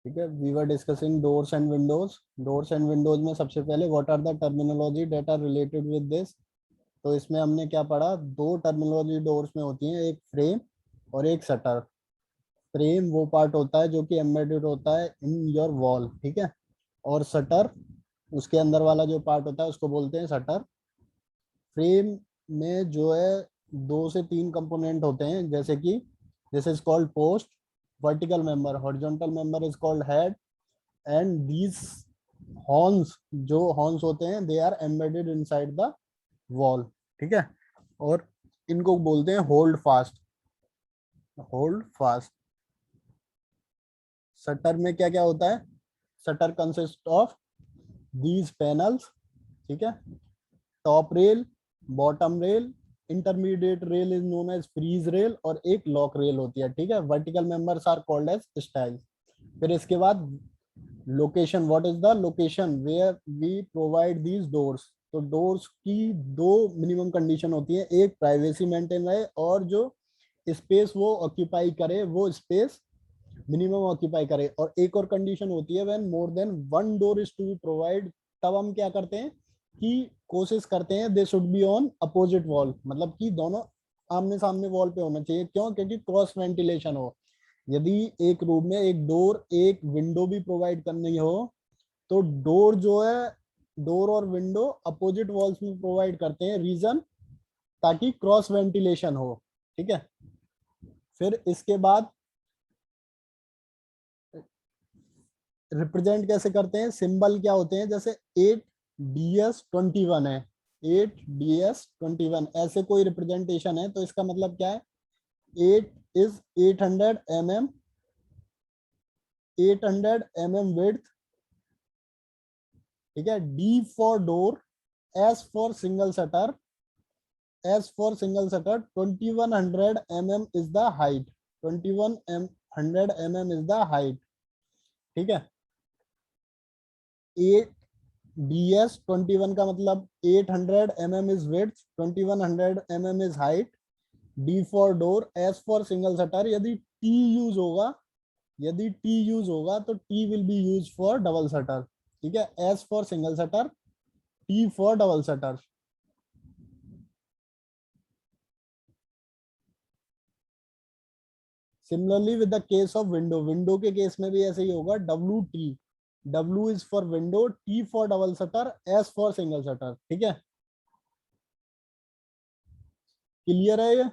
ठीक है, we were discussing doors and windows. Doors and windows में सबसे पहले what are the terminology that are related with this. तो इसमें हमने क्या पढ़ा, दो टर्मिनोलॉजी डोर्स में होती है, एक फ्रेम और एक शटर। फ्रेम वो पार्ट होता है जो कि एम्बेडेड होता है इन योर वॉल, ठीक है, और शटर उसके अंदर वाला जो पार्ट होता है उसको बोलते हैं शटर। फ्रेम में जो है 2 से 3 कंपोनेंट होते हैं, जैसे कि this is called post, vertical member, horizontal member is called head, and these horns, जो हॉर्न्स होते हैं they are embedded inside the wall, ठीक है, और इनको बोलते हैं hold fast. Hold fast. Shutter में क्या क्या होता है, shutter consist of these panels, ठीक है, top rail, bottom rail, intermediate rail is known as frieze rail, और एक लॉक रेल होती है, ठीक है। Vertical members are called as stile. फिर इसके बाद location, what is the location where we provide these doors. तो डोर्स की दो मिनिमम कंडीशन होती है, एक प्राइवेसी मेंटेन रहे और जो स्पेस वो ऑक्यूपाई करे वो स्पेस मिनिमम ऑक्यूपाई करे, और एक और कंडीशन होती है when more than one door is to be provide. तब हम क्या करते हैं कि कोशिश करते हैं they should be on opposite wall, मतलब कि दोनों आमने सामने वॉल पे होना चाहिए। क्यों? क्योंकि क्रॉस वेंटिलेशन हो। यदि एक रूम में एक डोर एक विंडो भी प्रोवाइड करनी हो तो डोर जो है, डोर और विंडो अपोजिट वॉल्स में प्रोवाइड करते हैं, रीजन ताकि क्रॉस वेंटिलेशन हो, ठीक है। फिर इसके बाद रिप्रेजेंट कैसे करते हैं, सिंबल क्या होते हैं, जैसे 8DS21 है, 8DS21 ऐसे कोई रिप्रेजेंटेशन है तो इसका मतलब क्या है, 8 इज 800 mm, 800 mm विड्थ, ठीक है। D for door, S for single shutter, S for single shutter, 2100 mm is the height, 2100 mm is the height, ठीक है। 8DS21 का मतलब 800 mm is width, 2100 mm is height, D for door, S for single shutter. यदि T use होगा, यदि T use होगा तो T will be use for double shutter, ठीक है। S for single shutter, T for double shutter. Similarly with the case of window, window के case में भी ऐसे ही होगा, WT, W is for window, T for double shutter, S for single shutter, ठीक है। Clear है ये?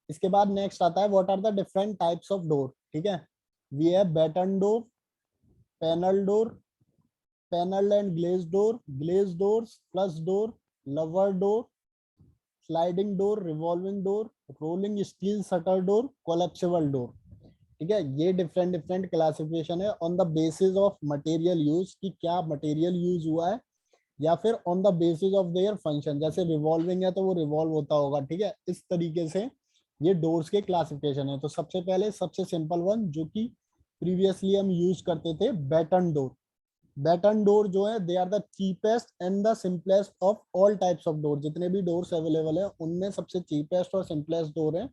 इसके बाद नेक्स्ट आता है what are the different types of door, ठीक है। We have batten door, panel door, panel and glaze door, glaze door, flush door, louver door, sliding door, revolving door, rolling steel shutter door, collapsible door, ठीक है। ये different different classification है on the basis of material use, कि क्या material use हुआ है, या फिर on the basis of their function. जैसे रिवॉल्विंग है तो वो रिवॉल्व होता होगा, ठीक है। इस तरीके से ये डोर्स के क्लासिफिकेशन है। तो सबसे पहले सबसे सिंपल वन जो कि प्रीवियसली हम यूज करते थे, बैटन डोर। बैटन डोर जो है they are the cheapest and the simplest of all types of door. जितने भी डोर्स अवेलेबल है उनमें सबसे चीपेस्ट और सिंपलेस्ट डोर है।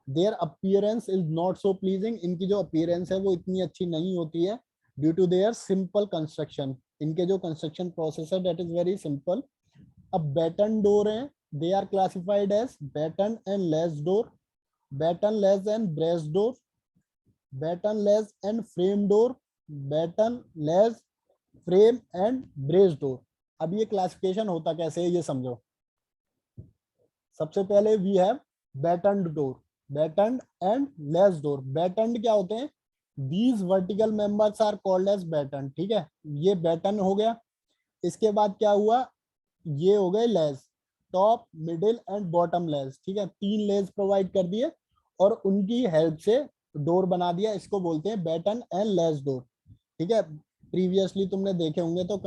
Their appearance is not so pleasing, इनकी जो अपीयरेंस है वो इतनी अच्छी नहीं होती है due to their simple construction. इनके जो कंस्ट्रक्शन प्रोसेस है दैट इज वेरी सिंपल। अब बैटन डोर है, they are classified as batten and less door, batten ledge and brace door, batten ledge and frame door, batten ledge frame and brace door. अब ये classification होता कैसे है ये समझो। सबसे पहले we have battened door, battened and less door. Battened क्या होते हैं, these vertical members are called as batten, ठीक है। ये बैटन हो गया। इसके बाद क्या हुआ, ये हो गए less, top middle and bottom less, ठीक है। 3 लेस प्रोवाइड कर दिए और उनकी हेल्प से डोर बना दिया, इसको बोलते हैं बैटन एंड लेस डोर, ठीक है। प्रीवियसली तुमने देखे होंगे तो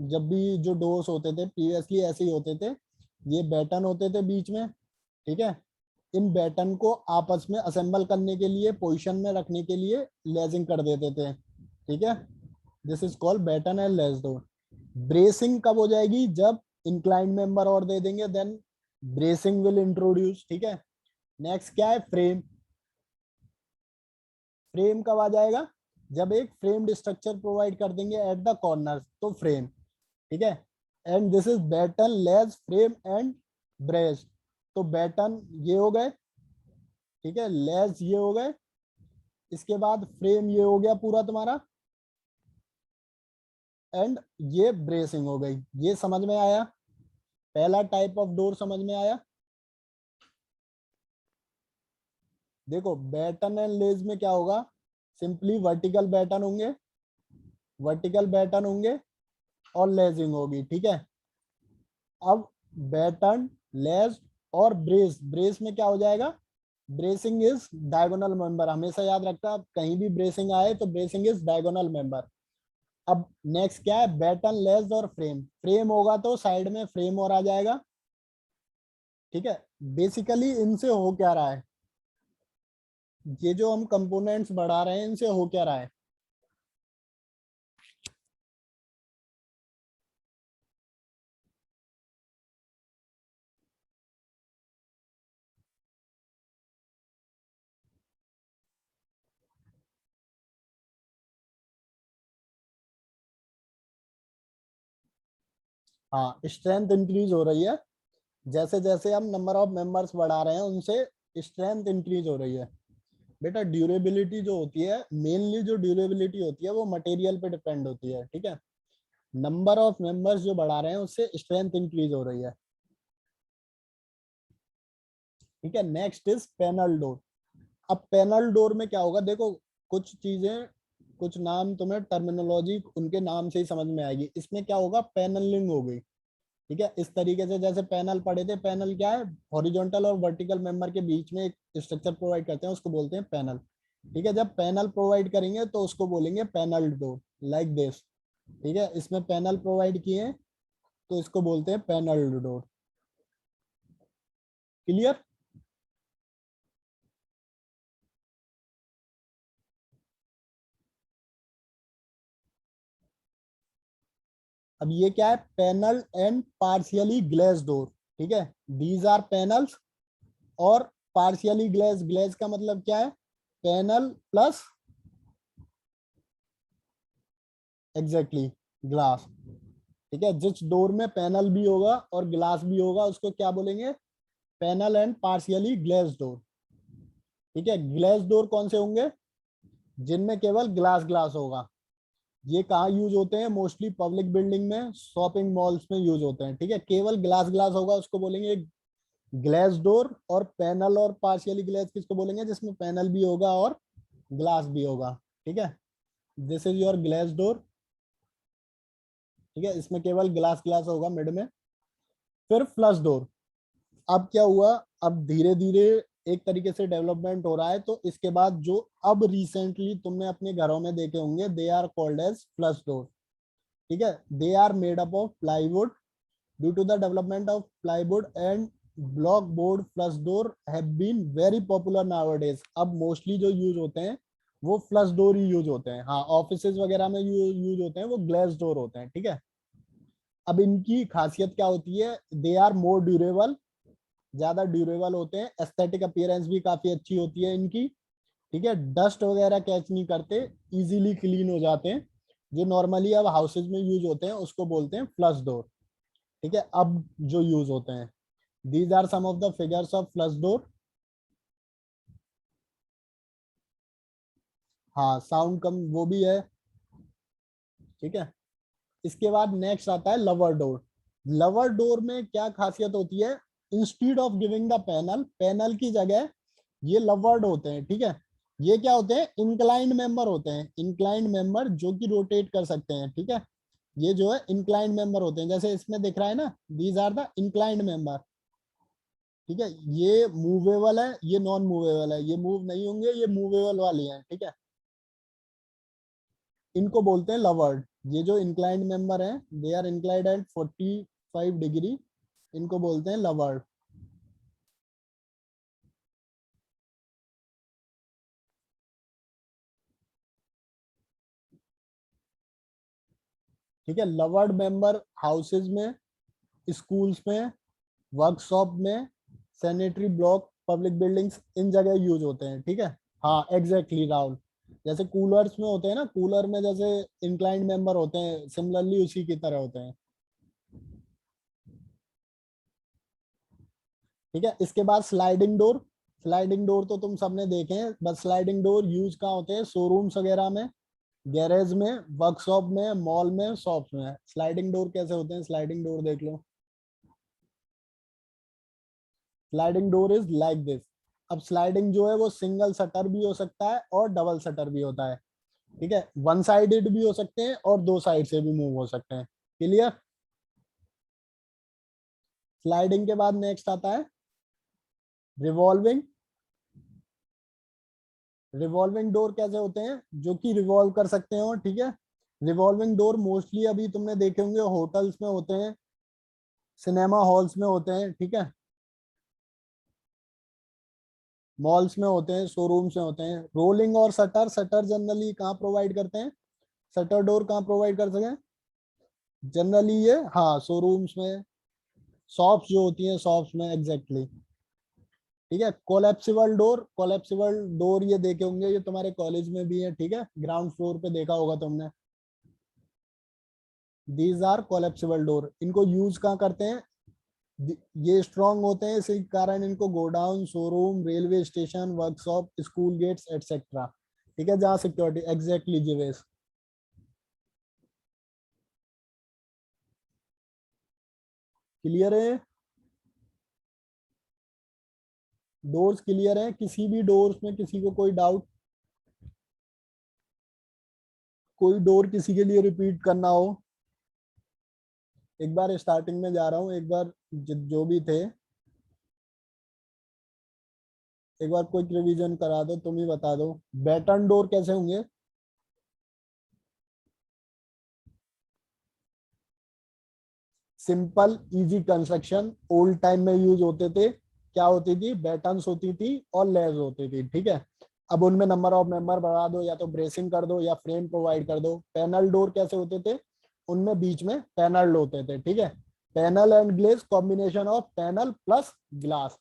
जब भी जो डोर्स होते थे प्रीवियसली ऐसे ही होते थे, ये बैटन होते थे बीच में, ठीक है। इन बैटन को आपस में असेंबल करने के लिए, पोजीशन में रखने के लिए लेजिंग कर देते थे, ठीक है। This is called batten and less door. Bracing कब हो जाएगी, जब इंक्लाइंड मेंबर और दे देंगे, देन ब्रेसिंग विल इंट्रोड्यूस, ठीक है। नेक्स्ट क्या है, फ्रेम। फ्रेम कब आ जाएगा, जब एक फ्रेम्ड स्ट्रक्चर प्रोवाइड कर देंगे एट द कॉर्नर, तो फ्रेम, ठीक है। And this is batten, ledge, frame and brace. तो बैटन ये हो गए, ठीक है, लेज ये हो गए, इसके बाद फ्रेम ये हो गया पूरा तुम्हारा, एंड ये ब्रेसिंग हो गई। ये समझ में आया, पहला टाइप ऑफ डोर समझ में आया। देखो बैटन एंड लेज में क्या होगा, सिंपली वर्टिकल बैटन होंगे, वर्टिकल बैटन होंगे और लेजिंग होगी, ठीक है। अब बैटन, लेज और ब्रेस, ब्रेस में क्या हो जाएगा, ब्रेसिंग इज डायगोनल मेंबर, हमेशा याद रखना, कहीं भी ब्रेसिंग आए तो ब्रेसिंग इज डायगोनल मेंबर। अब नेक्स्ट क्या है, बैटन, लेज और फ्रेम। फ्रेम होगा तो साइड में फ्रेम और आ जाएगा, ठीक है। बेसिकली इनसे हो क्या रहा है, ये जो हम कंपोनेंट्स बढ़ा रहे हैं इनसे हो क्या रहा है। हाँ, स्ट्रेंथ इंक्रीज हो रही है, जैसे जैसे हम नंबर ऑफ मेंबर्स बढ़ा रहे हैं उनसे स्ट्रेंथ इंक्रीज हो रही है। बेटा ड्यूरेबिलिटी जो होती है, मेनली जो ड्यूरेबिलिटी होती है वो मटेरियल पे डिपेंड होती है, ठीक है। नंबर ऑफ मेंबर्स जो बढ़ा रहे हैं उससे स्ट्रेंथ इंक्रीज हो रही है, ठीक है। Next is panel door. अब पैनल डोर में क्या होगा, देखो कुछ चीजें, कुछ नाम तुम्हें टर्मिनोलॉजी उनके नाम से ही समझ में आएगी। इसमें क्या होगा, पैनलिंग हो गई, ठीक है। इस तरीके से जैसे पैनल पढ़े थे, पैनल क्या है, हॉरिजॉन्टल और वर्टिकल मेंबर के बीच में एक स्ट्रक्चर प्रोवाइड करते हैं, उसको बोलते हैं पैनल, ठीक है। जब पैनल प्रोवाइड करेंगे तो उसको बोलेंगे पैनल डोर, लाइक दिस, ठीक है। इसमें पैनल प्रोवाइड किए हैं तो इसको बोलते हैं पैनल डोर। क्लियर। अब ये क्या है, panel and partially glaze door, ठीक है। दीज आर पैनल्स और पार्शियली ग्लेज, ग्लेज का मतलब क्या है, पैनल प्लस, एग्जैक्टली, ग्लास, ठीक है। जिस डोर में पैनल भी होगा और ग्लास भी होगा उसको क्या बोलेंगे, panel and partially glaze door, ठीक है। ग्लेज डोर कौन से होंगे, जिनमें केवल ग्लास ग्लास होगा। ये कहाँ यूज होते हैं, मोस्टली पब्लिक बिल्डिंग में, शॉपिंग मॉल्स में यूज होते हैं, ठीक है। केवल ग्लास ग्लास होगा उसको बोलेंगे ग्लास डोर। और पैनल और पार्शियली ग्लास किसको बोलेंगे, जिसमें पैनल भी होगा और ग्लास भी होगा, ठीक है। This is your glass door, ठीक है। इसमें केवल ग्लास ग्लास होगा मिड में। फिर फ्लश डोर। अब क्या हुआ, अब धीरे धीरे एक तरीके से डेवलपमेंट हो रहा है, तो इसके बाद जो अब रिसेंटली तुमने अपने घरों में देखे होंगे, they are called as flush door, ठीक है। They are made up of plywood, due to the development of plywood and block board, flush door have been very popular nowadays. अब मोस्टली जो यूज होते हैं वो फ्लश डोर ही use होते हैं, हाँ। ऑफिसेज वगैरह में यूज होते हैं वो ग्लास डोर होते हैं, ठीक है। अब इनकी खासियत क्या होती है, दे आर मोर ड्यूरेबल, ज्यादा ड्यूरेबल होते हैं, एस्थेटिक अपीयरेंस भी काफी अच्छी होती है इनकी, ठीक है। डस्ट वगैरह कैच नहीं करते, इजीली क्लीन हो जाते हैं। जो नॉर्मली अब हाउसेज में यूज होते हैं उसको बोलते हैं फ्लश डोर, ठीक है। अब जो यूज होते हैं, these are some of the figures of flush door. हाँ, साउंड कम वो भी है, ठीक है। इसके बाद नेक्स्ट आता है लवर डोर। लवर डोर में क्या खासियत होती है, instead of giving the panel, panel की जगह ये लवर्ड होते हैं, ठीक है। ये क्या होते हैं, इंक्लाइंड मेंबर होते हैं, इंक्लाइंड मेंबर जो कि रोटेट कर सकते हैं, ठीक है। ये जो है इंक्लाइंड मेंबर होते हैं, जैसे इसमें दिख रहा है ना, these are the inclined member, ठीक है। ये मूवेबल है, ये नॉन मूवेबल है, ये मूव नहीं होंगे, ये मूवेबल वाली हैं, ठीक है। इनको बोलते हैं लवर्ड। ये जो इंक्लाइंड मेंबर हैं, they are inclined at 45 degree, इनको बोलते हैं लवर्ड। ठीक है, लवर्ड मेंबर हाउसेज में, स्कूल्स में, वर्कशॉप में, सैनिटरी ब्लॉक, पब्लिक बिल्डिंग्स, इन जगह यूज होते हैं। ठीक है, हाँ एग्जैक्टली राहुल, जैसे कूलर्स में होते हैं ना, कूलर में जैसे इंक्लाइंड मेंबर होते हैं, सिमिलरली उसी की तरह होते हैं। ठीक है, इसके बाद स्लाइडिंग डोर। स्लाइडिंग डोर तो तुम सबने देखे हैं, बस स्लाइडिंग डोर यूज कहाँ होते हैं, शोरूम्स वगैरह में, गैरेज में, वर्कशॉप में, मॉल में, शॉप्स में। स्लाइडिंग डोर कैसे होते हैं, स्लाइडिंग डोर देख लो। Sliding door is like this. अब स्लाइडिंग जो है वो सिंगल शटर भी हो सकता है और डबल शटर भी होता है। ठीक है, वन साइडेड भी हो सकते हैं और दो साइड से भी मूव हो सकते हैं। क्लियर। स्लाइडिंग के बाद नेक्स्ट आता है रिवॉल्विंग। रिवॉल्विंग डोर कैसे होते हैं, जो कि रिवॉल्व कर सकते हो। ठीक है, रिवॉल्विंग डोर मोस्टली अभी तुमने देखे होंगे होटल्स में होते हैं, सिनेमा हॉल्स में होते हैं। ठीक है, मॉल्स में होते हैं, शोरूम्स में होते हैं। रोलिंग और शटर, शटर जनरली कहाँ प्रोवाइड करते हैं, शटर डोर कहाँ प्रोवाइड कर सकें जनरली, ये हाँ शोरूम्स में, शॉप्स जो होती हैं शॉप्स में, एग्जैक्टली। ठीक है, कोलेप्सिबल डोर, कोलेप्सिबल डोर ये देखे होंगे, ये तुम्हारे कॉलेज में भी है। ठीक है, ग्राउंड फ्लोर पे देखा होगा तुमने। These are collapsible door. इनको यूज कहाँ करते हैं, ये स्ट्रॉन्ग होते हैं, इसी कारण इनको godown, showroom, railway station, workshop, school gates etcetera. ठीक है, जहाँ सिक्योरिटी, एग्जैक्टली जीवेश। क्लियर है, डोर्स क्लियर है, किसी भी डोर्स में किसी को कोई डाउट, कोई डोर किसी के लिए रिपीट करना हो। एक बार स्टार्टिंग में जा रहा हूँ, एक बार जो भी थे, एक बार क्विक रिवीजन करा दो, तुम ही बता दो। बैटन डोर कैसे होंगे, simple easy construction, old time में यूज होते थे। क्या होती थी, बैटन्स होती थी और लेज होती थी। ठीक है, अब उनमें नंबर ऑफ मेंबर बढ़ा दो, या तो ब्रेसिंग कर दो या फ्रेम प्रोवाइड कर दो। पैनल डोर कैसे होते थे, उनमें बीच में पैनल होते थे। ठीक है, panel and glaze, combination of panel plus glass.